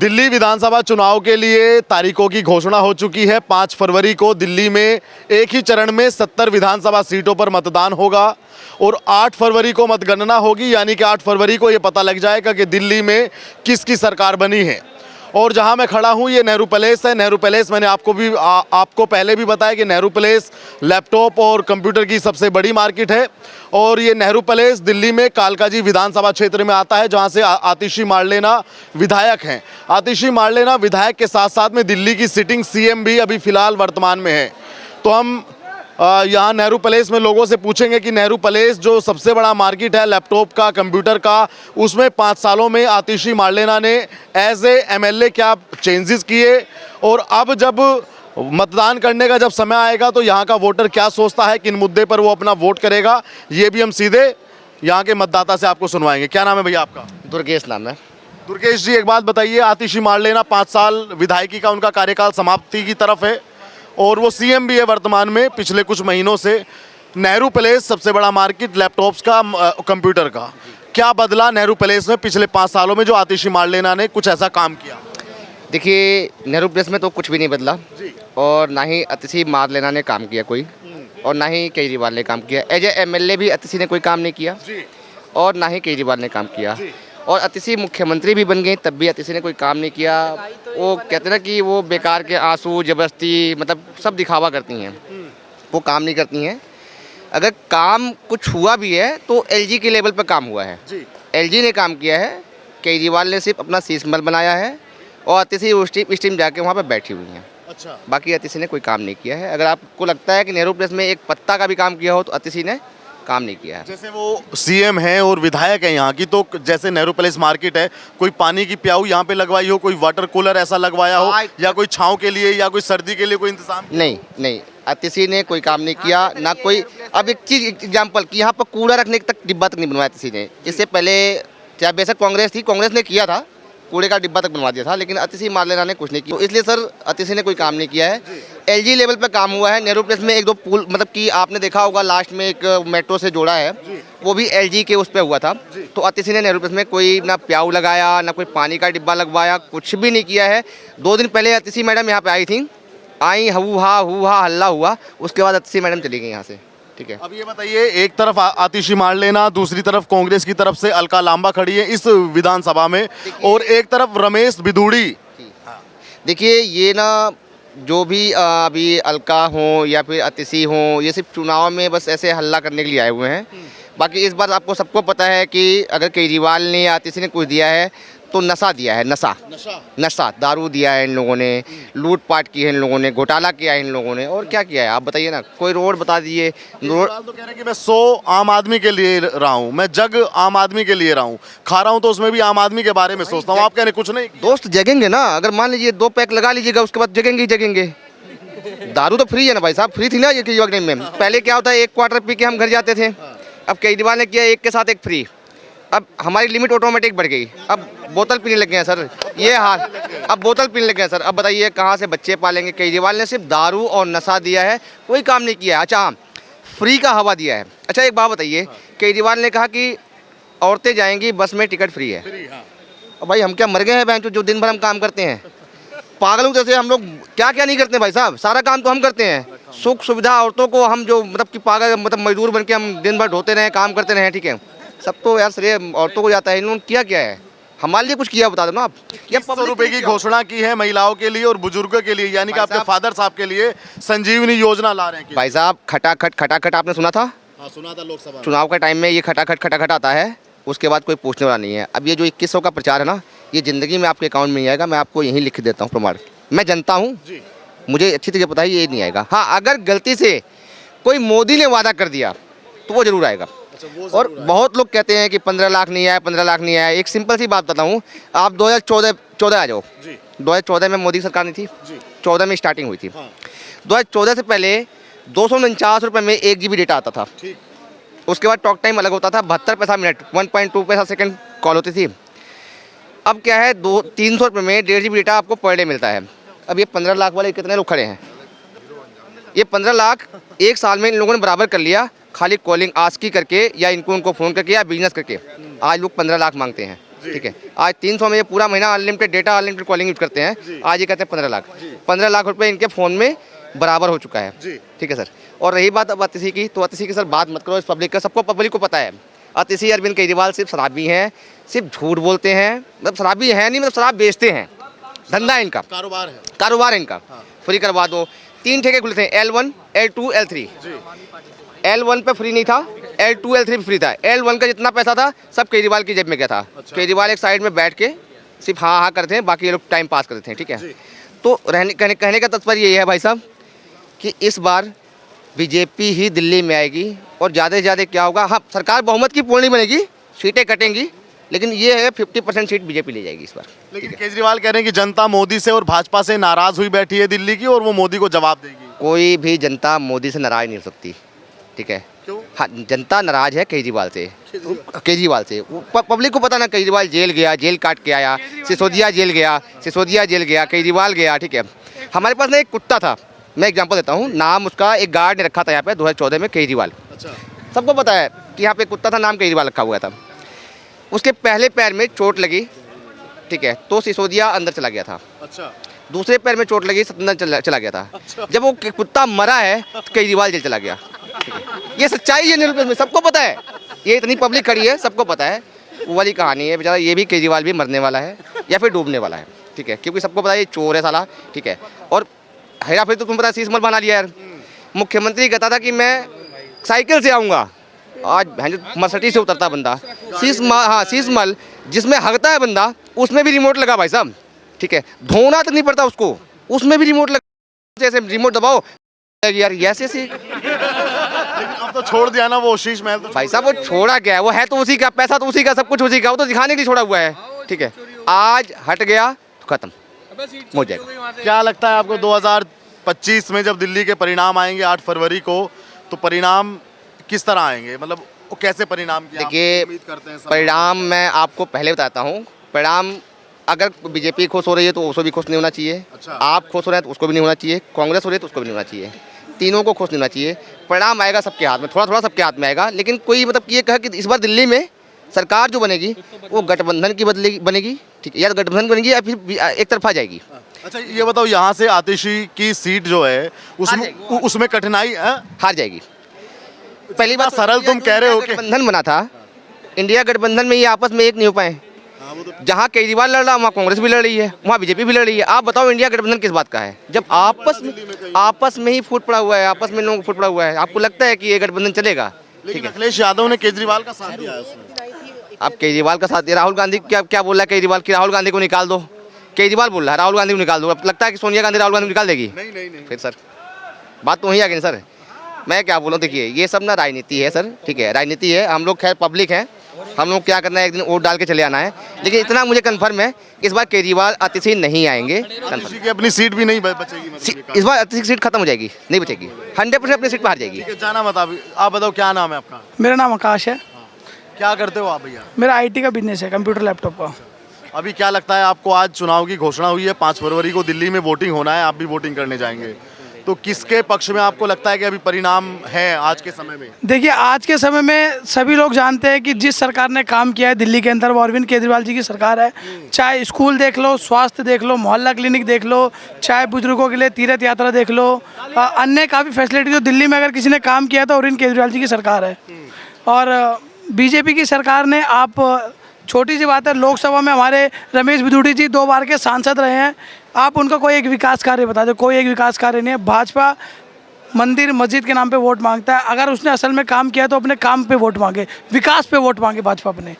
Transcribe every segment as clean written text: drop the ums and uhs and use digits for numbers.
दिल्ली विधानसभा चुनाव के लिए तारीखों की घोषणा हो चुकी है। 5 फरवरी को दिल्ली में एक ही चरण में 70 विधानसभा सीटों पर मतदान होगा और 8 फरवरी को मतगणना होगी, यानी कि 8 फरवरी को ये पता लग जाएगा कि दिल्ली में किसकी सरकार बनी है। और जहां मैं खड़ा हूं ये नेहरू पैलेस है। नेहरू पैलेस मैंने आपको पहले भी बताया कि नेहरू पैलेस लैपटॉप और कंप्यूटर की सबसे बड़ी मार्केट है और ये नेहरू पैलेस दिल्ली में कालकाजी विधानसभा क्षेत्र में आता है, जहां से आतिशी मार्लेना विधायक हैं। आतिशी मार्लेना विधायक के साथ साथ में दिल्ली की सिटिंग सीएम भी अभी फिलहाल वर्तमान में है। तो हम यहाँ नेहरू पैलेस में लोगों से पूछेंगे कि नेहरू पैलेस जो सबसे बड़ा मार्केट है लैपटॉप का, कंप्यूटर का, उसमें 5 सालों में आतिशी मार्लेना ने एज ए एमएलए क्या चेंजेस किए और अब जब मतदान करने का जब समय आएगा तो यहाँ का वोटर क्या सोचता है, किन मुद्दे पर वो अपना वोट करेगा, ये भी हम सीधे यहाँ के मतदाता से आपको सुनवाएंगे। क्या नाम है भैया आपका? दुर्गेश नाम है। दुर्गेश जी, एक बात बताइए, आतिशी मार्लेना 5 साल विधायकी का उनका कार्यकाल समाप्ति की तरफ है और वो सीएम भी है वर्तमान में पिछले कुछ महीनों से। नेहरू पैलेस सबसे बड़ा मार्केट लैपटॉप्स का, कंप्यूटर का, क्या बदला नेहरू पैलेस में पिछले 5 सालों में जो आतिशी मार्लेना ने कुछ ऐसा काम किया? देखिए, नेहरू पैलेस में तो कुछ भी नहीं बदला जी। और ना ही आतिशी मार्लेना ने काम किया कोई, और ना ही केजरीवाल ने काम किया। एज ए एमएलए भी आतिशी ने कोई काम नहीं किया जी। और ना ही केजरीवाल ने काम किया। और आतिशी मुख्यमंत्री भी बन गए तब भी आतिशी ने कोई काम नहीं किया। वो कहते हैं ना कि वो बेकार के आंसू, जबरदस्ती, मतलब सब दिखावा करती हैं, वो काम नहीं करती हैं। अगर काम कुछ हुआ भी है तो एलजी के लेवल पर काम हुआ है। एलजी ने काम किया है, केजरीवाल ने सिर्फ अपना शीश महल बनाया है और आतिशी उस टीम जाके वहाँ पर बैठी हुई हैं। अच्छा। बाकी आतिशी ने कोई काम नहीं किया है। अगर आपको लगता है कि नेहरू पैलेस में एक पत्ता का भी काम किया हो तो आतिशी ने काम नहीं किया है। जैसे वो सीएम हैं और विधायक हैं यहाँ की, तो जैसे नेहरू पैलेस मार्केट है, कोई पानी की प्याऊ यहाँ पे लगवाई हो, कोई वाटर कूलर ऐसा लगवाया हो, या कोई छांव के लिए या कोई सर्दी के लिए कोई इंतजाम? नहीं, आतिशी ने कोई काम नहीं किया ना कोई। अब एक चीज एग्जाम्पल कि यहाँ पर कूड़ा रखने तक डिब्बा तक नहीं बनवाया आतिशी ने। इससे पहले चाहे बेशक कांग्रेस थी, कांग्रेस ने किया था, कूड़े का डिब्बा तक बनवा दिया था, लेकिन आतिशी मार्लेना ने कुछ नहीं किया। तो इसलिए सर आतिशी ने कोई काम नहीं किया है। एलजी लेवल पे काम हुआ है। नेहरू पैलेस में 1-2 पुल, मतलब कि आपने देखा होगा लास्ट में एक मेट्रो से जोड़ा है, वो भी एलजी के उस पे हुआ था। तो आतिशी ने नेहरू पैलेस में कोई ना प्याऊ लगाया, ना कोई पानी का डिब्बा लगवाया, कुछ भी नहीं किया है। 2 दिन पहले आतिशी मैडम यहाँ पे आई थी, हु हा हल्ला हुआ, उसके बाद आतिशी मैडम चली गई यहाँ से। ठीक है। अब ये बताइए, एक तरफ आतिशी मार्लेना, दूसरी तरफ कांग्रेस की तरफ से अलका लांबा खड़ी है इस विधानसभा में, और एक तरफ रमेश बिधूड़ी। देखिए, ये ना जो भी अभी अलका हो या फिर आतिशी हो, ये सिर्फ चुनाव में बस ऐसे हल्ला करने के लिए आए हुए हैं। बाकी इस बार आपको सबको पता है कि अगर केजरीवाल ने या आतिशी ने कुछ दिया है तो नशा दिया है। नशा दारू दिया है इन लोगों ने, लूटपाट की है इन लोगों ने, घोटाला किया है इन लोगों ने, और क्या किया है आप बताइए ना। कोई रोड बता दीजिए। रोड तो कह रहे हैं कि मैं 100 आम आदमी के लिए रहा हूँ, मैं जग आम आदमी के लिए रहा हूँ, खा रहा हूँ तो उसमें भी आम आदमी के बारे में सोचता हूँ। आप कह रहे कुछ नहीं? दोस्त जगेंगे ना, अगर मान लीजिए 2 पैक लगा लीजिएगा उसके बाद जगेंगे ही जगेंगे। दारू तो फ्री है ना भाई साहब, फ्री थी ना ये केजरीवाल टाइम में। पहले क्या होता है, 1 क्वार्टर पी के हम घर जाते थे, अब केजरीवाल ने किया 1 के साथ 1 फ्री। अब हमारी लिमिट ऑटोमेटिक बढ़ गई, अब बोतल पीने लग गए हैं सर, ये हाल। अब बोतल पीने लग गए हैं सर, अब बताइए कहाँ से बच्चे पालेंगे। केजरीवाल ने सिर्फ दारू और नशा दिया है, कोई काम नहीं किया है। अच्छा हाँ, फ्री का हवा दिया है। अच्छा एक बात बताइए, केजरीवाल ने कहा कि औरतें जाएंगी बस में, टिकट फ्री है। अब भाई हम क्या मर गए हैं बहन जो दिन भर हम काम करते हैं? पागलों जैसे हम लोग क्या क्या नहीं करते भाई साहब, सारा काम तो हम करते हैं। सुख सुविधा औरतों को हम जो मतलब कि पागल, मतलब मजदूर बन के हम दिन भर ढोते रहे, काम करते रहे, ठीक है, सब तो यार श्रेय औरतों को जाता है। इन्होंने किया क्या है हमारे लिए? कुछ किया बता दो ना आप। या 100 रुपए की घोषणा की है महिलाओं के लिए और बुजुर्गों के लिए, यानी कि आपके फादर साहब के लिए संजीवनी योजना ला रहे हैं भाई साहब। खटाखट आपने सुना था? हाँ, सुना था। लोकसभा चुनाव का टाइम में ये खटाखट आता है, उसके बाद कोई पूछने वाला नहीं है। अब ये जो 2100 का प्रचार है ना, ये जिंदगी में आपके अकाउंट में नहीं आएगा। मैं आपको यहीं लिख देता हूँ प्रमाण। मैं जनता हूँ, मुझे अच्छी तरह पता है ये नहीं आएगा। हाँ, अगर गलती से कोई मोदी ने वादा कर दिया तो वो जरूर आएगा। और बहुत लोग कहते हैं कि 15 लाख नहीं आया, 15 लाख नहीं आया। एक सिंपल सी बात बताऊं, आप 2014 आ जाओ। 2014 में मोदी सरकार नहीं थी, 14 में स्टार्टिंग हुई थी। 2014 से पहले 249 रुपये में 1 GB डेटा आता था। उसके बाद टॉक टाइम अलग होता था, 72 पैसा मिनट, 1.2 पैसा सेकंड कॉल होती थी। अब क्या है, 300 रुपये में 1.5 GB डेटा आपको पर डे मिलता है। अब ये 15 लाख वाले कितने लोग खड़े हैं? ये 15 लाख 1 साल में इन लोगों ने बराबर कर लिया, खाली कॉलिंग आस्की करके या उनको फ़ोन करके या बिजनेस करके। आज लोग 15 लाख मांगते हैं। ठीक है। आज 300 में ये पूरा महीना unlimited data unlimited calling use करते हैं, आज ये कहते हैं 15 लाख रुपए इनके फ़ोन में बराबर हो चुका है। ठीक है सर। और रही बात अब अतिशी की, तो अतिशी की सर बात मत करो, इस पब्लिक का सबको पब्लिक को पता है अतिशी अरविंद केजरीवाल सिर्फ शराबी हैं, सिर्फ झूठ बोलते हैं, मतलब शराबी है नहीं, मतलब शराब बेचते हैं, धंधा है इनका, कारोबार है इनका। फ्री करवा दो, 3 ठेके खुले थे, L1, L2, L3। L1 पे फ्री नहीं था, L2, L3 पे फ्री था। L1 का जितना पैसा था सब केजरीवाल की जेब में गया था। केजरीवाल एक साइड में बैठ के सिर्फ हाँ हाँ करते हैं, बाकी ये लोग टाइम पास करते हैं। ठीक है। तो कहने का तात्पर्य ये है भाई साहब कि इस बार बीजेपी ही दिल्ली में आएगी और ज़्यादा से ज़्यादा क्या होगा, हाँ सरकार बहुमत की पूर्ण नहीं बनेगी, सीटें कटेंगी, लेकिन ये है 50% सीट बीजेपी ले जाएगी इस बार। लेकिन केजरीवाल कह रहे हैं कि जनता मोदी से और भाजपा से नाराज हुई बैठी है दिल्ली की और वो मोदी को जवाब देगी। कोई भी जनता मोदी से नाराज नहीं हो सकती। ठीक है। क्यों? हाँ, जनता नाराज है केजरीवाल से। पब्लिक को पता ना, केजरीवाल जेल गया, जेल काट के आया, सिसोदिया जेल गया, केजरीवाल गया। ठीक है। हमारे पास ना एक कुत्ता था, मैं एग्जांपल देता हूँ, नाम उसका एक गार्ड ने रखा था यहाँ पे 2014 में, केजरीवाल। अच्छा। सबको पता है कि यहाँ पे कुत्ता था, नाम केजरीवाल रखा हुआ था। उसके पहले पैर में चोट लगी, ठीक है, तो सिसोदिया अंदर चला गया था। अच्छा। दूसरे पैर में चोट लगी, सत्येंद्र चला गया था। अच्छा। जब वो कुत्ता मरा है तो केजरीवाल जेल चला गया। ये सच्चाई है न्यूज़ में, सबको पता है, ये इतनी पब्लिक खड़ी है, सबको पता है। वो वाली कहानी है बेचारा, ये भी केजरीवाल भी मरने वाला है या फिर डूबने वाला है। ठीक है। क्योंकि सबको पता है ये चोर है साला। ठीक है। और हेरा फेरी तो तुम पता, शीशमहल बना लिया यार। मुख्यमंत्री कहता था कि मैं साइकिल से आऊँगा, आज मर्सिडीज से उतरता बंदा। शीशमहल जिसमें हगता है बंदा, उसमें भी रिमोट लगा भाई साहब। ठीक है। धोना तो नहीं पड़ता उसको, उसमें भी रिमोट लगा, जैसे रिमोट दबाओ यार, ऐसे अब तो छोड़ दिया ना वो शीश महल। तो भाई साहब वो छोड़ा क्या है, वो है तो उसी का, पैसा तो उसी का, सब कुछ उसी का, वो तो दिखाने के लिए छोड़ा हुआ है। ठीक है। आज हट गया तो खत्म हो जाएगा। क्या लगता है आपको 2025 में जब दिल्ली के परिणाम आएंगे 8 फरवरी को, तो परिणाम किस तरह आएंगे, मतलब वो कैसे परिणाम की देखिए, उम्मीद करते हैं? परिणाम मैं आपको पहले बताता हूँ। परिणाम अगर बीजेपी खुश हो रही है तो उसको भी खुश नहीं होना चाहिए। अच्छा। आप खुश हो रहे हैं तो उसको भी नहीं होना चाहिए, कांग्रेस हो रही है तो उसको भी नहीं होना चाहिए, तीनों को खुश नहीं होना चाहिए। परिणाम आएगा सबके हाथ में, थोड़ा थोड़ा सबके हाथ में आएगा, लेकिन कोई मतलब ये कहे कि इस बार दिल्ली में सरकार जो बनेगी वो गठबंधन की बनेगी। ठीक है। या गठबंधन बनेगी या फिर एक तरफा जाएगी। अच्छा ये बताओ, यहाँ से आतिशी की सीट जो है उसमें कठिनाई हार जाएगी। पहली बात, सरल तुम कह रहे हो कि गठबंधन बना था, इंडिया गठबंधन में ये आपस में एक नहीं हो पाए। जहाँ केजरीवाल लड़ रहा वहाँ कांग्रेस भी लड़ रही है, वहाँ बीजेपी भी लड़ रही है। आप बताओ इंडिया गठबंधन किस बात का है, जब आपस में ही फूट पड़ा हुआ है, आपस में लोग फूट पड़ा हुआ है। आपको लगता है कि ये गठबंधन चलेगा? लेकिन अखिलेश यादव ने केजरीवाल का साथ दिया है उसमें। अब केजरीवाल का साथ, राहुल गांधी क्या बोल रहा है केजरीवाल की, राहुल गांधी को निकाल दो, केजरीवाल बोल रहा है राहुल गांधी को निकाल दो। अब लगता है कि सोनिया गांधी राहुल गांधी को निकाल देगी? नहीं। फिर सर बात तो वहीं आ गई सर। मैं क्या बोलूँ, देखिए ये सब ना राजनीति है सर। ठीक है। राजनीति है, हम लोग खैर पब्लिक हैं, हम लोग क्या करना है, एक दिन वोट डाल के चले आना है। लेकिन इतना मुझे कंफर्म है, इस बार केजरीवाल अतिशी नहीं आएंगे। आतिशी की अपनी सीट भी नहीं बचेगी, मतलब इस बार अतिशी की सीट खत्म हो जाएगी, नहीं बचेगी, 100% अपनी सीट पर हार जाएगी। जाना मत। आप बताओ क्या नाम है आपका? मेरा नाम आकाश है। क्या करते हो आप भैया? मेरा आईटी का बिजनेस है, कंप्यूटर लैपटॉप का। अभी क्या लगता है आपको, आज चुनाव की घोषणा हुई है, 5 फरवरी को दिल्ली में वोटिंग होना है, आप भी वोटिंग करने जाएंगे, तो किसके पक्ष में आपको लगता है कि अभी परिणाम है आज के समय में? देखिए आज के समय में सभी लोग जानते हैं कि जिस सरकार ने काम किया है दिल्ली के अंदर वो अरविंद केजरीवाल जी की सरकार है। चाहे स्कूल देख लो, स्वास्थ्य देख लो, मोहल्ला क्लिनिक देख लो, चाहे बुजुर्गों के लिए तीर्थ यात्रा देख लो, अन्य काफ़ी फैसिलिटी जो दिल्ली में अगर किसी ने काम किया तो अरविंद केजरीवाल जी की सरकार है। और बीजेपी की सरकार ने, आप छोटी सी बात है, लोकसभा में हमारे रमेश बिधूड़ी जी 2 बार के सांसद रहे हैं, आप उनका कोई एक विकास कार्य बता दो, कोई एक विकास कार्य नहीं है। भाजपा मंदिर मस्जिद के नाम पे वोट मांगता है, अगर उसने असल में काम किया तो अपने काम पे वोट मांगे, विकास पे वोट मांगे भाजपा अपने।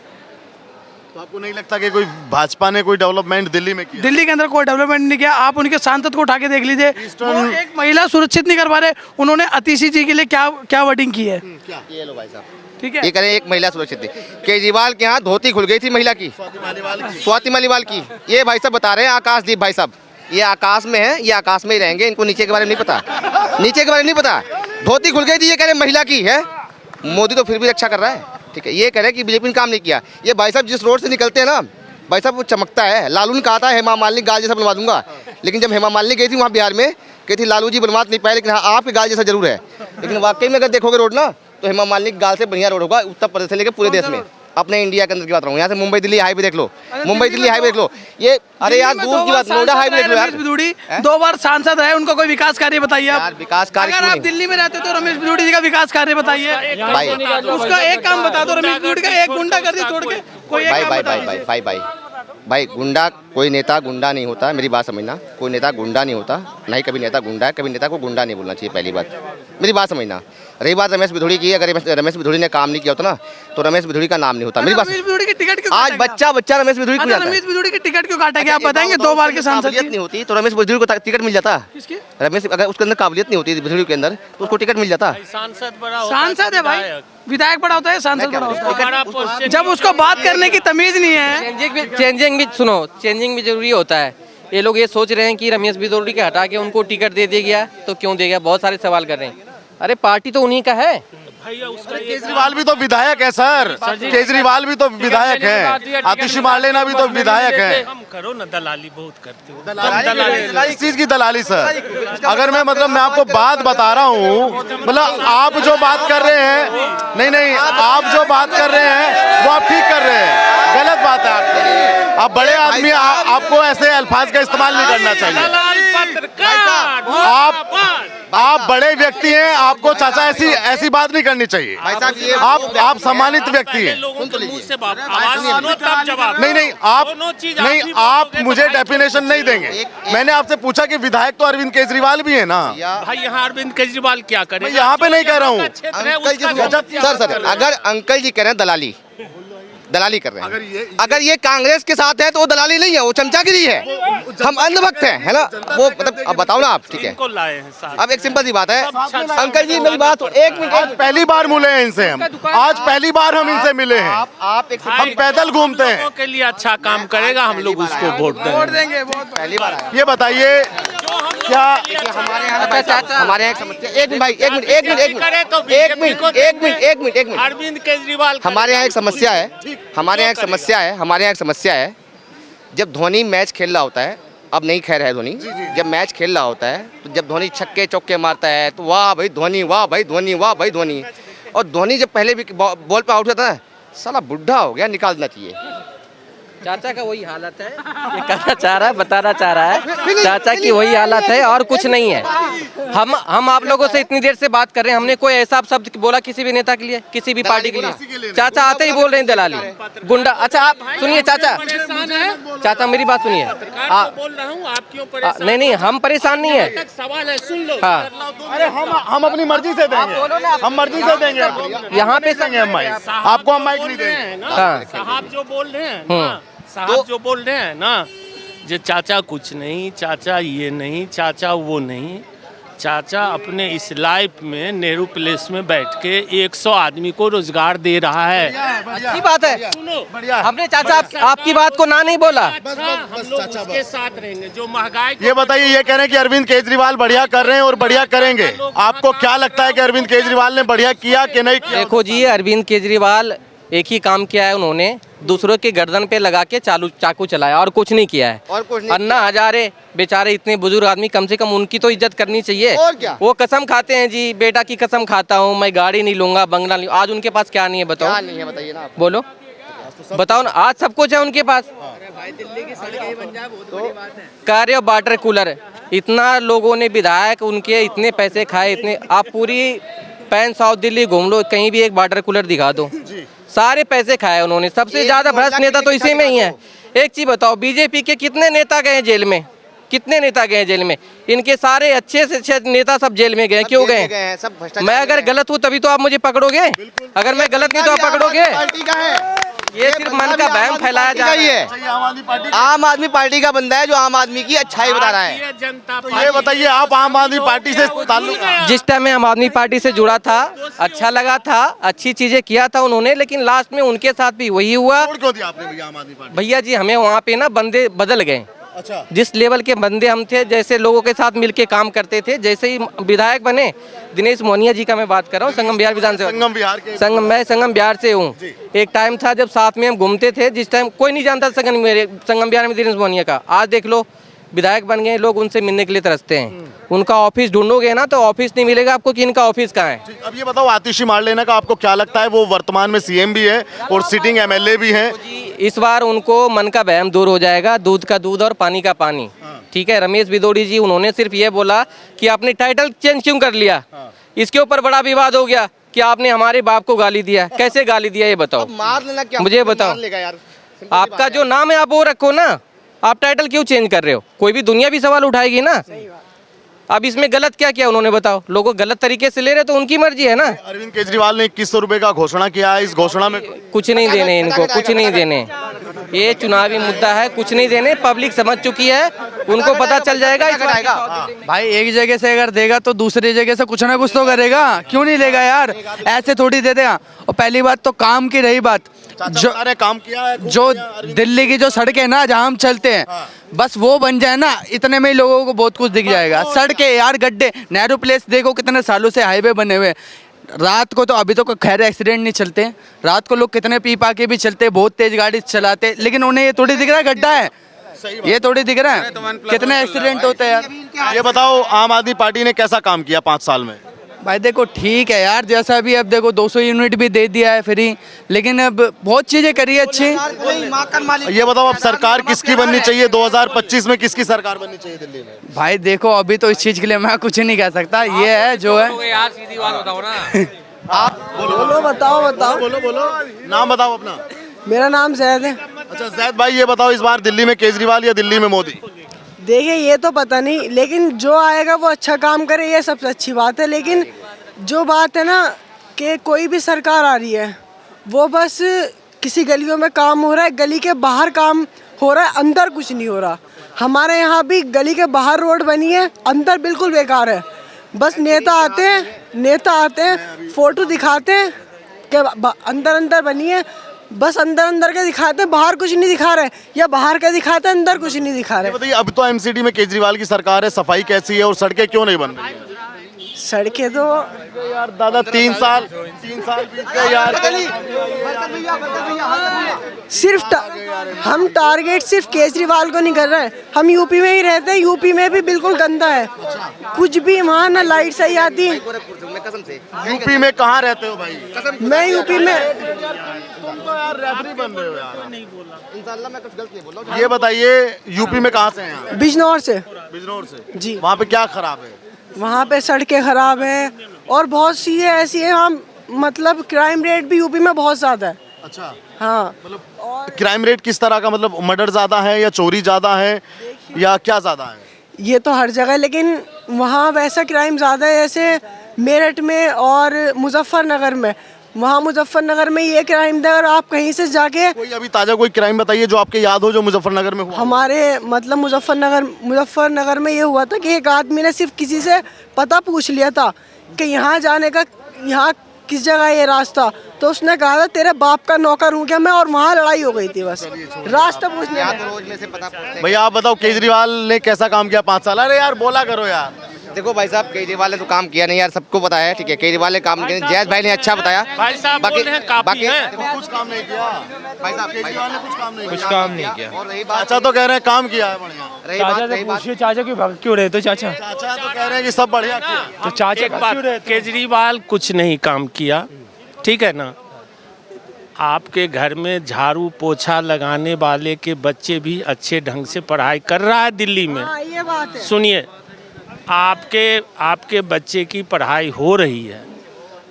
तो आपको नहीं लगता कि कोई भाजपा ने कोई डेवलपमेंट दिल्ली में किया? दिल्ली के अंदर कोई डेवलपमेंट नहीं किया। आप उनके सांसद को उठा के देख लीजिए, वो एक महिला सुरक्षित नहीं कर पा रहे। उन्होंने अतिशी जी के लिए क्या वर्डिंग की है? ये लो भाई साहब, ठीक है। ये करें एक महिला सुरक्षित थी। केजरीवाल के यहाँ धोती खुल गई थी महिला की, स्वाति मालीवाल की। ये भाई साहब बता रहे हैं, आकाशदीप भाई साहब, ये आकाश में है, ये आकाश में ही रहेंगे, इनको नीचे के बारे में नहीं पता, नीचे के बारे में नहीं पता। धोती खुल गई थी, ये कह रहे महिला की है। मोदी तो फिर भी रक्षा कर रहा है। ठीक है। ये कह रहे कि बीजेपी ने काम नहीं किया। ये भाई साहब जिस रोड से निकलते हैं ना भाई साहब, वो चमकता है। लालू ने कहा था हेमा मालिनी गाल जैसा बनवा दूंगा, लेकिन जब हेमा मालिनी गई थी वहाँ बिहार में, कहती थी लालू जी बनवा नहीं पाए, लेकिन हाँ आपके गाल जैसा जरूर है। लेकिन वाकई में अगर देखोगे रोड ना, तो हेमा मालिनी गाल से बढ़िया रोड होगा उत्तर प्रदेश से लेकर पूरे देश में। अपने इंडिया के अंदर की बात रहा हूँ, यहाँ से मुंबई दिल्ली हाईवे देख लो, मुंबई दिल्ली हाईवे देख लो, ये अरे यार दूर की बात, नोएडा हाईवे देख लो यार। रमेश बिधूड़ी 2 बार सांसद रहे, उनको कोई विकास कार्य बताइए आप। यार विकास कार्य अगर क्यों आप नहीं? दिल्ली में रहते तो रमेश बिधूड़ी जी का विकास कार्य बताइए, भाई उसका एक काम बता दो, रमेश बिधूड़ी का एक गुंडागर्दी छोड़ के कोई एक भाई काम भाई बता भाई भाई दीजिए। भाई भाई भाई गुंडा, कोई नेता गुंडा नहीं होता, मेरी बात समझना, कोई नेता गुंडा नहीं होता, नहीं कभी नेता गुंडा है, कभी नेता को गुंडा नहीं बोलना चाहिए, पहली बात मेरी बात समझना। रही बात रमेश बिधूड़ी की, अगर रमेश बिधूड़ी ने काम नहीं किया होता ना तो रमेश बिधूड़ी का नाम नहीं होता, मेरी बात। रमेश बिधूड़ी की टिकट क्यों आज काटा गया? बच्चा रमेश बिधूड़ी को अच्छा, जाता है। रमेश बिधूड़ी की टिकट क्यों काटा गया, आप अच्छा, बताएंगे? ये 2 बार के उसके अंदर सांसद काबिलियत की। नहीं होती तो रमेश बिधूड़ी को टिकट मिल जाता। किसकी? रमेश, अगर उसके अंदर काबिलियत नहीं होती बिधूड़ी के अंदर तो उसको टिकट मिल जाता। सांसद है भाई, विधायक बड़ा होता है, सांसद बड़ा होता है। जब उसको बात करने की तमीज नहीं है। चेंजिंग भी सुनो, चेंजिंग भी जरूरी होता है। ये लोग ये सोच रहे हैं कि रमेश बिधूड़ी के हटा के उनको टिकट दे दिया गया तो क्यों दे गया, बहुत सारे सवाल कर रहे हैं। अरे पार्टी तो उन्हीं का है। केजरीवाल भी तो विधायक है सर, केजरीवाल भी तो विधायक है, आतिशी मार्लेना भी तो विधायक है। हम करो ना, दलाली बहुत करते हो। दलाली, इस चीज की दलाली सर, अगर मैं मतलब मैं आपको बात बता रहा हूँ, मतलब आप जो बात कर रहे हैं, नहीं नहीं आप जो बात कर रहे हैं वो आप ठीक कर रहे हैं, गलत बात है आपकी। आप बड़े आदमी, आपको ऐसे अल्फाज का इस्तेमाल नहीं करना चाहिए। आप बड़े व्यक्ति हैं, आपको चाचा ऐसी बात नहीं करनी चाहिए। भाई साहब ये आप सम्मानित व्यक्ति हैं। लोगों के मुंह से आवाज सुनो तब जवाब। नहीं आप मुझे डेफिनेशन नहीं देंगे। मैंने आपसे पूछा कि विधायक तो अरविंद केजरीवाल भी है ना। भाई यहाँ अरविंद केजरीवाल क्या करे? मैं यहाँ पे नहीं कह रहा हूँ। अंकल जी, सर अगर अंकल जी कह रहे हैं दलाली कर रहे हैं, अगर ये कांग्रेस के साथ है तो वो दलाली नहीं है, वो चमचागिरी है। हम अंधभक्त हैं, है ना वो, मतलब अब बताओ ना आप, ठीक है। इनको लाए हैं साथ। अब एक सिंपल सी बात है अंकल जी, मेरी बात एक मिनट, आज पहली बार मिले हैं इनसे हम, आज पहली बार हम इनसे मिले हैं। आप एक हम पैदल घूमते हैं। लोगों के लिए अच्छा काम करेगा, हम लोग उसको वोट देंगे। पहली बार आया। ये बताइए क्या हमारे यहाँ एक समस्या, एक मिनट भाई, एक मिनट, अरविंद केजरीवाल हमारे यहाँ एक समस्या है, जब धोनी मैच खेल रहा होता है, अब नहीं खेल रहा है धोनी, जब मैच खेल रहा होता है तो जब धोनी छक्के चौके मारता है तो वाह भाई धोनी, वाह भाई धोनी, वाह भाई धोनी। और धोनी जब पहले भी बॉल पे आउट होता है, साला बुढ़ा हो गया, निकाल देना चाहिए। चाचा का वही हालत है, ये कहना चाह रहा है, बताना चाह रहा है, चाचा की वही हालत है और कुछ नहीं है। हम आप लोगों से इतनी देर से बात कर रहे हैं, हमने कोई ऐसा शब्द बोला किसी भी नेता के लिए, किसी भी पार्टी के लिए? चाचा आते ही बोल रहे हैं दलाली, गुंडा। अच्छा आप सुनिए चाचा मेरी बात सुनिए। बोल रहा हूँ, आप क्यों नहीं हम परेशान नहीं है। सवाल है, सुन लो। हाँ, अरे हम अपनी मर्जी से देंगे, हम मर्जी से देंगे। यहाँ पे देंगे हम माइक, आपको हम माइक नहीं देंगे। हाँ। साहब जो बोल रहे हैं ना, साहब जो बोल रहे हैं ना, जो चाचा कुछ नहीं, चाचा ये नहीं, चाचा वो नहीं, चाचा अपने इस लाइफ में नेहरू प्लेस में बैठ के 100 आदमी को रोजगार दे रहा है। अच्छी बात है, सुनो, हमने चाचा आपकी बात को ना नहीं बोला। हम लोग उसके साथ रहेंगे। जो महंगाई ये बताइए, ये कह रहे हैं कि अरविंद केजरीवाल बढ़िया कर रहे हैं और बढ़िया करेंगे, आपको क्या लगता है कि अरविंद केजरीवाल ने बढ़िया किया कि नहीं किया? देखो जी, अरविंद केजरीवाल एक ही काम किया है, उन्होंने दूसरों के गर्दन पे लगा के चाकू चलाया और कुछ नहीं किया है। और कुछ नहीं अन्ना हजारे बेचारे इतने बुजुर्ग आदमी, कम से कम उनकी तो इज्जत करनी चाहिए। और क्या? वो कसम खाते हैं जी, बेटा की कसम खाता हूँ मैं, गाड़ी नहीं लूंगा, बंगला नहीं। आज उनके पास क्या नहीं है बताओ? क्या नहीं है बताइए ना आप। बोलो, बताओ ना, आज सब कुछ है उनके पास। कार्य वाटर कूलर, इतना लोगों ने विधायक उनके इतने पैसे खाए, इतने, आप पूरी पैन साउथ दिल्ली घूम लो, कहीं भी एक वाटर कूलर दिखा दो, सारे पैसे खाए उन्होंने। सबसे ज्यादा भ्रष्ट नेता तो इसी में ही है। एक चीज बताओ, बीजेपी के कितने नेता गए जेल में? कितने नेता गए जेल में? इनके सारे अच्छे से अच्छे नेता सब जेल में गए। क्यों गए? मैं अगर गलत हूँ तभी तो आप मुझे पकड़ोगे, अगर मैं गलत नहीं तो आप पकड़ोगे। ये सिर्फ मन का वहम फैलाया जा रहा है। आम आदमी पार्टी का बंदा है जो आम आदमी की अच्छाई बता रहा है। जनता तो ये बताइए, आप आम आदमी पार्टी से ताल्लुक, जिस टाइम मैं आम आदमी पार्टी से जुड़ा था, अच्छा लगा था, अच्छी चीजें किया था उन्होंने, लेकिन लास्ट में उनके साथ भी वही हुआ। छोड़ क्यों दिया आपने भैया आम आदमी पार्टी? भैया जी, हमें वहाँ पे ना बंदे बदल गए। अच्छा, जिस लेवल के बंदे हम थे, जैसे लोगों के साथ मिलके काम करते थे, जैसे ही विधायक बने, दिनेश मोहनिया जी का मैं बात कर रहा हूँ, संगम बिहार विधानसभा, संगम बिहार के मैं संगम बिहार से हूँ। एक टाइम था जब साथ में हम घूमते थे, जिस टाइम कोई नहीं जानता संगम बिहार में दिनेश मोहनिया का। आज देख लो, विधायक बन गए लोग उनसे मिलने के लिए तरसते हैं। उनका ऑफिस ढूंढोगे ना तो ऑफिस नहीं मिलेगा आपको कि इनका ऑफिस कहाँ है। अब ये बताओ, आतिशी मारलेना का आपको क्या लगता है? वो वर्तमान में सीएम भी है और सिटिंग एमएलए भी हैं। इस बार उनको मन का वहम दूर हो जाएगा, दूध का दूध और पानी का पानी। ठीक है, रमेश भिदोड़ी जी उन्होंने सिर्फ ये बोला कि आपने टाइटल चेंज क्यों कर लिया। इसके ऊपर बड़ा विवाद हो गया कि आपने हमारे बाप को गाली दिया। कैसे गाली दिया ये बताओ, मार लेना क्या, मुझे बताओ। मार लेगा यार। आपका जो नाम है आप वो रखो ना, आप टाइटल क्यों चेंज कर रहे हो? कोई भी दुनिया भी सवाल उठाएगी ना। अब इसमें गलत क्या किया उन्होंने बताओ? लोगों गलत तरीके से ले रहे तो उनकी मर्जी है ना। अरविंद केजरीवाल ने 2100 रुपए का घोषणा किया है। इस घोषणा में कुछ नहीं देने इनको, कुछ नहीं देने। ये चुनावी मुद्दा है, कुछ नहीं देने। पब्लिक समझ चुकी है, उनको पता चल जाएगा। इस बार भाई एक जगह से अगर देगा तो दूसरी जगह से कुछ ना कुछ तो करेगा, क्यों नहीं लेगा यार? ऐसे थोड़ी दे देगा। और पहली बात तो काम की रही बात, जो काम किया है, जो दिल्ली की जो सड़कें ना जहाँ हम चलते हैं, बस वो बन जाए ना, इतने में ही लोगों को बहुत कुछ दिख जाएगा। सड़कें यार, गड्ढे, नेहरू प्लेस देखो कितने सालों से हाईवे बने हुए। रात को तो अभी तो खैर एक्सीडेंट नहीं चलते, रात को लोग कितने पी पा के भी चलते, बहुत तेज गाड़ी चलाते, लेकिन उन्हें ये थोड़ी दिख रहा है गड्ढा है, ये थोड़ी दिख रहा है कितने एक्सीडेंट होते हैं यार। ये बताओ, आम आदमी पार्टी ने कैसा काम किया 5 साल में? भाई देखो ठीक है यार, जैसा भी अब देखो 200 यूनिट भी दे दिया है फ्री, लेकिन अब बहुत चीजें करी है अच्छी। ये बताओ, अब सरकार किसकी बननी चाहिए? 2025 में किसकी सरकार बननी चाहिए दिल्ली में? भाई देखो अभी तो इस चीज के लिए मैं कुछ नहीं कह सकता, ये है जो है। यार सीधी बात बताओ ना। आप बोलो, बताओ। बोलो नाम बताओ अपना। मेरा नाम जैद है। अच्छा जैद भाई, ये बताओ, इस बार दिल्ली में केजरीवाल या दिल्ली में मोदी? देखिए ये तो पता नहीं, लेकिन जो आएगा वो अच्छा काम करे, ये सबसे अच्छी बात है। लेकिन जो बात है ना कि कोई भी सरकार आ रही है वो बस किसी गलियों में काम हो रहा है, गली के बाहर काम हो रहा है, अंदर कुछ नहीं हो रहा। हमारे यहाँ भी गली के बाहर रोड बनी है, अंदर बिल्कुल बेकार है। बस नेता आते हैं फोटो दिखाते हैं कि अंदर बनी है, बस अंदर के दिखाते हैं, बाहर कुछ नहीं दिखा रहे, या बाहर का दिखाते हैं अंदर कुछ नहीं दिखा रहे। बताइए, अब तो एमसीडी में केजरीवाल की सरकार है, सफाई कैसी है और सड़कें क्यों नहीं बन रही है? सड़कें तो यार दादा 3 साल बीत गए यार। हम टारगेट सिर्फ केजरीवाल को नहीं कर रहे हैं, हम यूपी में ही रहते हैं, यूपी में भी बिल्कुल गंदा है, कुछ भी वहाँ ना लाइट सही आती। यूपी में कहाँ रहते हो भाई? मैं यूपी में। तुम तो यार रेफरी बन रहे हो यार। इंशाल्लाह मैं कुछ गलत नहीं बोल रहा हूँ। ये बताइए, यूपी में कहाँ से हैं? बिजनौर से। बिजनौर से जी। वहाँ पे क्या खराब है? वहाँ पे सड़कें खराब हैं और बहुत सी ऐसी है, हम मतलब क्राइम रेट भी यूपी में बहुत ज़्यादा है। अच्छा, हाँ, मतलब क्राइम रेट किस तरह का? मतलब मर्डर ज़्यादा है या चोरी ज़्यादा है या क्या ज़्यादा है? ये तो हर जगह, लेकिन वहाँ वैसा क्राइम ज़्यादा है जैसे मेरठ में और मुजफ्फरनगर में। वहाँ मुजफ्फरनगर में ये क्राइम था, अगर आप कहीं से जाके कोई अभी ताज़ा कोई क्राइम बताइए जो आपके याद हो, जो मुजफ्फरनगर में हुआ? हमारे मतलब मुजफ्फरनगर में ये हुआ था कि एक आदमी ने सिर्फ किसी से पता पूछ लिया था कि यहाँ जाने का, यहाँ किस जगह ये रास्ता, तो उसने कहा था तेरे बाप का नौकर हूँ क्या मैं, और वहाँ लड़ाई हो गई थी बस रास्ता पूछने में। भैया आप बताओ, केजरीवाल ने कैसा काम किया 5 साल? अरे यार बोला करो यार। देखो भाई साहब, केजरीवाल ने तो काम किया नहीं यार, सबको पता है, ठीक है। केजरीवाल ने काम किया, जैद भाई ने अच्छा बताया। भाई साहब बोल रहे हैं काफी है। कुछ काम नहीं किया भाई साहब, केजरीवाल ने, कुछ काम नहीं किया। और रही बात, चाचा तो कह रहे हैं काम किया है बढ़िया। रही बात चाचा क्यों भाग क्यों रहे तो चाचा चाचा तो कह रहे हैं कि सब बढ़िया किया। तो चाचा एक बात, केजरीवाल कुछ नहीं काम किया, ठीक है ना। आपके घर में झाड़ू पोछा लगाने वाले के बच्चे भी अच्छे ढंग से पढ़ाई कर रहा है दिल्ली में। हाँ, ये बात है। सुनिए, आपके बच्चे की पढ़ाई हो रही है।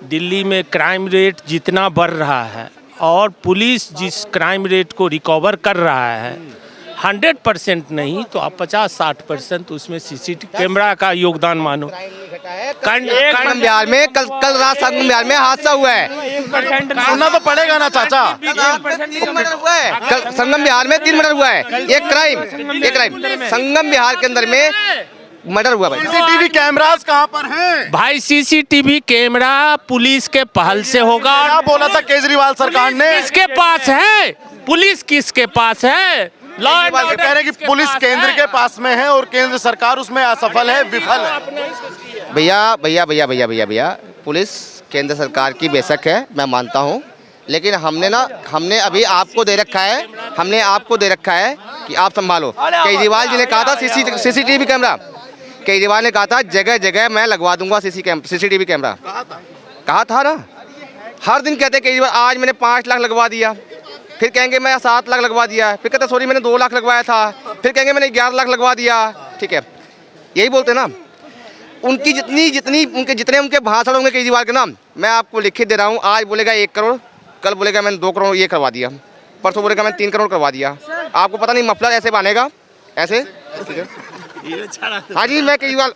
दिल्ली में क्राइम रेट जितना बढ़ रहा है और पुलिस जिस क्राइम रेट को रिकवर कर रहा है, 100% नहीं तो आप 50-60% उसमें सीसीटीवी कैमरा का योगदान मानो। संगम बिहार में कल रात संगम बिहार में हादसा हुआ है, सुनना तो पड़ेगा ना चाचा। मर्डर हुआ है कल संगम बिहार में, 3 मर्डर हुआ है, एक क्राइम संगम बिहार के अंदर में मर्डर हुआ। भाई सीसीटीवी कैमरास कहाँ पर हैं? भाई सीसीटीवी कैमरा पुलिस के पहल से होगा। क्या और बोला था केजरीवाल सरकार ने? किसके पास है पुलिस? किसके पास है? लॉ एंड कह रहे हैं कि पुलिस केंद्र के पास में है और केंद्र सरकार उसमें असफल है, विफल है। भैया, पुलिस केंद्र सरकार की बेशक है, मैं मानता हूँ, लेकिन हमने अभी आपको दे रखा है, हमने आपको दे रखा है कि आप संभालो। केजरीवाल जी ने कहा था सीसीटीवी कैमरा, केजरीवाल ने कहा था जगह जगह मैं लगवा दूंगा सीसीटीवी कैमरा, कहा था ना। हर दिन कहते केजरीवाल आज मैंने 5 लाख लगवा दिया, फिर कहेंगे मैं 7 लाख लगवा दिया, फिर कहते सॉरी मैंने 2 लाख लगवाया था, फिर कहेंगे मैंने 11 लाख लगवा दिया। ठीक है, यही बोलते ना। उनकी जितने उनके भाषण होंगे केजरीवाल के नाम, मैं आपको लिखित दे रहा हूँ। आज बोलेगा 1 करोड़, कल बोलेगा मैंने 2 करोड़ ये करवा दिया, परसों बोलेगा मैंने 3 करोड़ करवा दिया। आपको पता नहीं मफलर ऐसे बनेगा ऐसे। हाँ जी, मैं केजरीवाल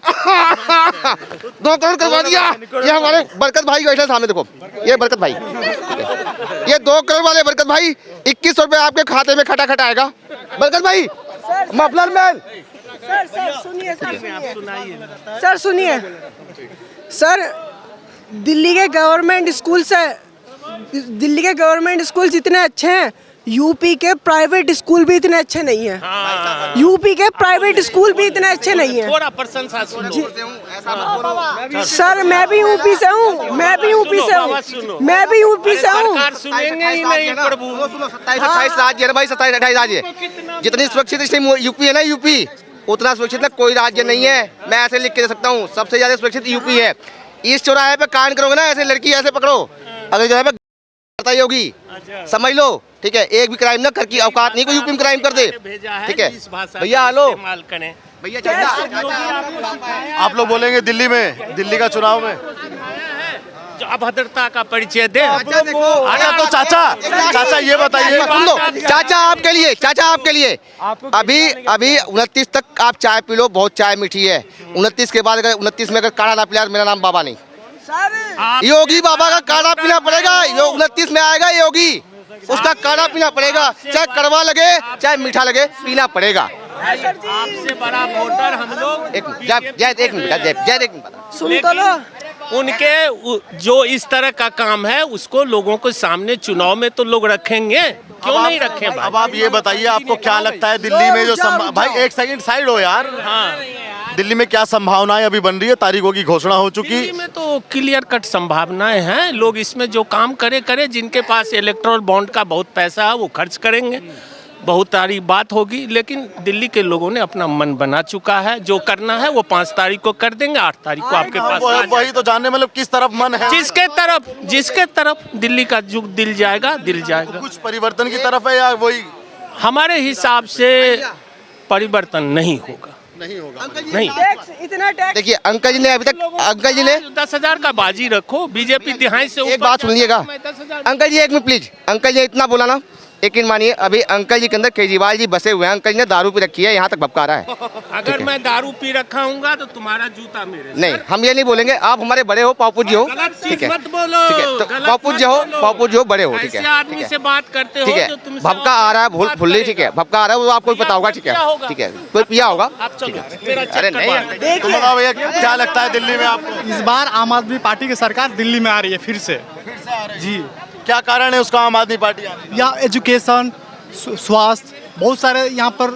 2 करोड़ करवा दिया। ये हमारे बरकत भाई बैठे सामने, देखो ये बरकत भाई, ये 2 करोड़ वाले बरकत भाई 2100 रुपये आपके खाते में खटा आएगा। बरकत भाई मफलर मैन। सर सुनिए सर, दिल्ली के गवर्नमेंट स्कूल इतने अच्छे हैं, यूपी के प्राइवेट स्कूल भी इतने अच्छे नहीं हैं। यूपी के प्राइवेट स्कूल भी इतने अच्छे नहीं हैं। थोड़ा प्रशंसा सुनो। सर मैं भी यूपी से हूँ, मैं भी यूपी से हूँ। सरकार सुनेंगे ही नहीं प्रभु। 27-28 राज्य है भाई, 27-28 राज्य। जितनी सुरक्षित यूपी है ना, यूपी उतना सुरक्षित ना कोई राज्य नहीं है। मैं ऐसे लिख के दे सकता हूँ, सबसे ज्यादा सुरक्षित यूपी है। इस चौराहे पे कांड करोगे ना, ऐसे लड़की ऐसे पकड़ो, अगले जगह पे करता होगी, समझ लो। ठीक है, एक भी क्राइम ना करके औकात नहीं को यूपी में क्राइम कर दे। ठीक है भैया, हेलो भैया, आप लोग बोलेंगे दिल्ली का चुनाव में जो अभद्रता का परिचय दे। अच्छा तो चाचा ये बताइए, सुन लो चाचा आपके लिए अभी 29 तक आप चाय पी लो, बहुत चाय मीठी है। 29 के बाद अगर 29 में अगर काढ़ा ना पिला, मेरा नाम बाबा नहीं, योगी बाबा का काढ़ा पीना पड़ेगा। 29 में आएगा योगी, उसका काढ़ा पीना पड़ेगा, चाहे कड़वा लगे चाहे मीठा लगे, पीना पड़ेगा। आपसे बड़ा वोटर हम लोग। एक मिनट सुन तो लो। उनके जो इस तरह का काम है उसको लोगों को सामने चुनाव में तो लोग रखेंगे, क्यों नहीं रखें। अब आप ये बताइए, आपको क्या लगता है दिल्ली में जो भाई एक सेकंड साइड हो यार, हाँ, दिल्ली में क्या संभावनाएं अभी बन रही है? तारीखों की घोषणा हो चुकी दिल्ली में तो क्लियर कट संभावनाएं हैं। लोग इसमें जो काम करे, जिनके पास इलेक्टोरल बॉन्ड का बहुत पैसा है वो खर्च करेंगे, बहुत सारी बात होगी। लेकिन दिल्ली के लोगों ने अपना मन बना चुका है, जो करना है वो 5 तारीख को कर देंगे, 8 तारीख को आपके पास वही तो जानने, मतलब किस तरफ मन है, जिसके तरफ दिल्ली का जुग दिल जाएगा। कुछ परिवर्तन की तरफ है या वही? हमारे हिसाब से परिवर्तन नहीं होगा। नहीं। इतना टैक्स देखिए अंकल जी ने अभी तक 10,000 का बाजी रखो, बीजेपी दिहाई से एक बात सुनिएगा uncle ji, 1 minute please. Uncle ji इतना बोला ना, यकीन मानिए अभी अंकल जी के अंदर केजरीवाल जी बसे हुए हैं। अंकल जी ने दारू पी रखी है, यहाँ तक भपका रहा है। अगर मैं दारू पी रखा हूँगा तो तुम्हारा जूता मेरे नहीं, हम ये नहीं बोलेंगे। आप हमारे बड़े हो, पापू जी हो, ठीक है, मत बोलो, ठीक है, तो पापू जी हो, बड़े हो, ठीक है, आदमी से बात करते हो, ठीक है। भपका आ रहा है फुल्ली, ठीक है, भपका आ रहा है, वो आपको पता होगा, ठीक है, ठीक है, कोई पिया होगा। अरे नहीं, तो बताओ भैया क्या लगता है दिल्ली में आपको? इस बार आम आदमी पार्टी की सरकार दिल्ली में आ रही है फिर से जी। क्या कारण है उसका आम आदमी पार्टी आने का? यहाँ एजुकेशन, स्वास्थ्य, बहुत सारे यहाँ पर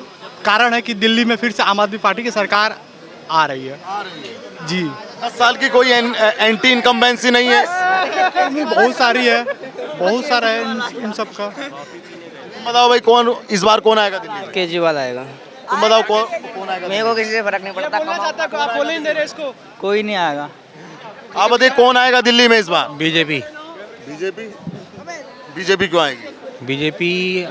कारण है कि दिल्ली में फिर से आम आदमी पार्टी की सरकार आ रही है जी। 10 साल की कोई एंटी इनकम्बेंसी नहीं है? बहुत सारी है, बहुत सारा है इन सब का। तुम बताओ भाई, कौन इस बार कौन आएगा दिल्ली में? केजरीवाल आएगा। तुम बताओ कौन आएगा? मेरे को किसी से फर्क नहीं पड़ता, कोई नहीं आएगा। आप बताइए कौन आएगा दिल्ली में इस बार? बीजेपी क्यों आएगी? बीजेपी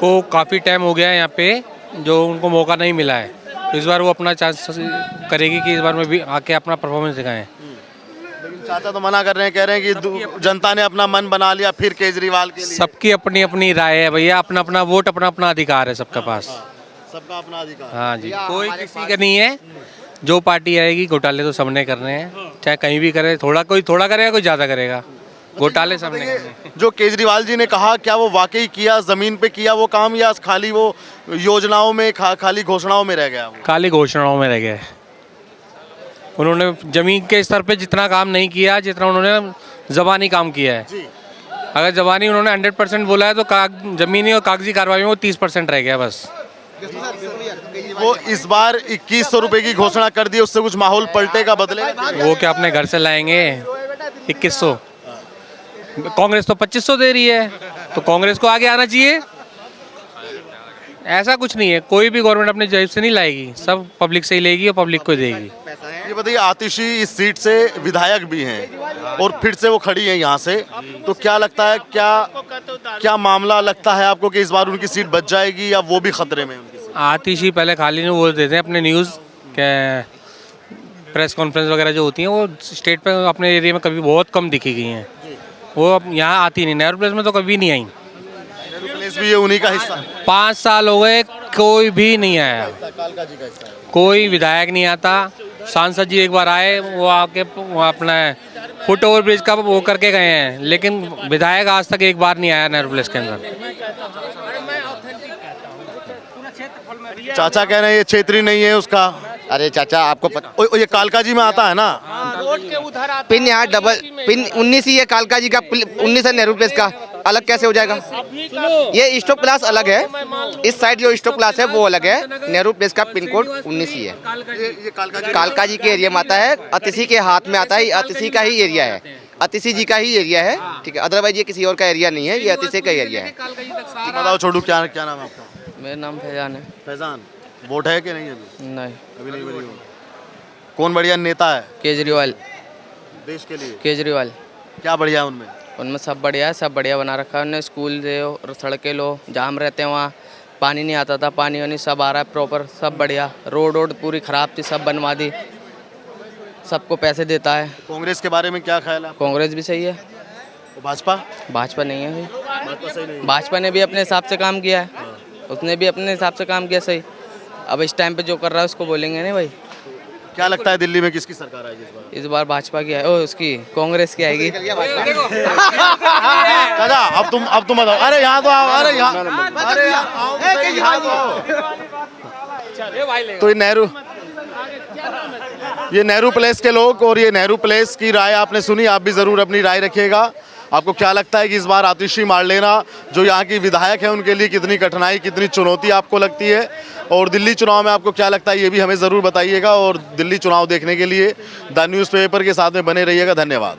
को काफ़ी टाइम हो गया है यहाँ पे जो उनको मौका नहीं मिला है, तो इस बार वो अपना चांस करेगी कि इस बार में भी आके अपना परफॉर्मेंस दिखाएं। लेकिन चाचा तो मना कर रहे हैं, कह रहे हैं कि जनता ने अपना मन बना लिया फिर केजरीवाल के लिए। सबकी अपनी अपनी राय है भैया, अपना अपना वोट, अपना अपना अधिकार है सबके पास। सबका अपना अधिकार। हाँ जी, कोई किसी का नहीं है। जो पार्टी आएगी, घोटाले तो सबने करने हैं, चाहे कहीं भी करे, कोई थोड़ा करेगा, कोई ज़्यादा करेगा, घोटाले सबने करने। जो केजरीवाल जी ने कहा, क्या वो वाकई किया, जमीन पे किया वो काम, या खाली वो योजनाओं में खाली घोषणाओं में रह गया? खाली घोषणाओं में रह गए। उन्होंने जमीन के स्तर पे जितना काम नहीं किया जितना उन्होंने जबानी काम किया है। अगर जबानी उन्होंने 100% बोला है तो जमीनी और कागजी कार्रवाई में वो 30% रह गया बस। वो इस बार 2100 रुपए की घोषणा कर दी, उससे कुछ माहौल पलटेगा, बदलेगा? वो क्या अपने घर से लाएंगे 2100? कांग्रेस तो 2500 दे रही है, तो कांग्रेस को आगे आना चाहिए। ऐसा कुछ नहीं है, कोई भी गवर्नमेंट अपने जेब से नहीं लाएगी, सब पब्लिक से ही लेगी और पब्लिक को देगी। ये बताइए, आतिशी इस सीट से विधायक भी हैं और फिर से वो खड़ी हैं यहाँ से, तो क्या लगता है, क्या मामला लगता है आपको कि इस बार उनकी सीट बच जाएगी या वो भी खतरे में है उनकी सीट? आतिशी पहले खाली नहीं बोल देते हैं अपने न्यूज़ के प्रेस कॉन्फ्रेंस वगैरह जो होती हैं, वो स्टेट पे अपने एरिया में कभी बहुत कम दिखी गई हैं। वो अब यहाँ आती नहीं, नेहरू प्लेस में तो कभी नहीं आई। नेहरू प्लेस भी ये उन्हीं का हिस्सा है। 5 साल हो गए, कोई भी नहीं आया, कोई विधायक नहीं आता। सांसद जी एक बार आए, वो आके वो अपना फुट ओवर ब्रिज का वो करके गए हैं, लेकिन विधायक आज तक एक बार नहीं आया नेहरू प्लेस के अंदर। चाचा कह रहे हैं ये क्षेत्रीय नहीं है उसका। अरे चाचा आपको पता, ये कालका जी में आता है ना, पिन यहाँ डबल पिन 19 ही है, कालका जी का 19 है, नेहरू प्लेस का अलग कैसे हो जाएगा? ये स्टॉप क्लास अलग है, इस साइड जो स्टॉप क्लास है वो अलग है, नेहरू प्लेस का पिन कोड 19 ही है। ये कालका जी के एरिया में आता है, अतिशी के हाथ में आता है, अतिशी का ही एरिया है, अतिशी जी का ही एरिया है, ठीक है। अदरवाइज ये किसी और का एरिया नहीं है, ये अतिशी का एरिया है। बताओ छोटू, क्या नाम है आपका? मेरा नाम फैजान है। फैजान, वोट है कि नहीं अभी? नहीं, अभी नहीं बनी वोट। कौन बढ़िया नेता है केजरीवाल। देश के लिए? केजरीवाल, क्या बढ़िया है उनमें? उनमें सब बढ़िया है, सब बढ़िया बना रखा है उन्होंने। स्कूल दे और सड़कें लो, जहाँ हम रहते हैं वहाँ पानी नहीं आता था, पानी वानी सब आ रहा है प्रॉपर, सब बढ़िया। रोड पूरी ख़राब थी, सब बनवा दी, सबको पैसे देता है। कांग्रेस के बारे में क्या ख्याल है? कांग्रेस भी सही है, भाजपा? भाजपा नहीं है भाई। भाजपा सही नहीं है। भाजपा ने भी अपने हिसाब से काम किया है, उसने भी अपने हिसाब से काम किया सही। अब इस टाइम पे जो कर रहा है उसको बोलेंगे नहीं भाई। क्या लगता है दिल्ली में किसकी सरकार आएगी इस बार? इस बार भाजपा की है, ओ उसकी कांग्रेस की आएगी। दादा अब तुम बताओ। अरे यहाँ तो आओ, अरे यहाँ, अरे आओ, यहाँ तो आओ। तो ये नेहरू प्लेस के लोग और ये नेहरू प्लेस की राय आपने सुनी, आप भी जरूर अपनी राय रखिएगा। आपको क्या लगता है कि इस बार आतिशी मारलेना जो यहाँ की विधायक है उनके लिए कितनी कठिनाई, कितनी चुनौती आपको लगती है? और दिल्ली चुनाव में आपको क्या लगता है ये भी हमें ज़रूर बताइएगा। और दिल्ली चुनाव देखने के लिए द न्यूज़पेपर के साथ में बने रहिएगा। धन्यवाद।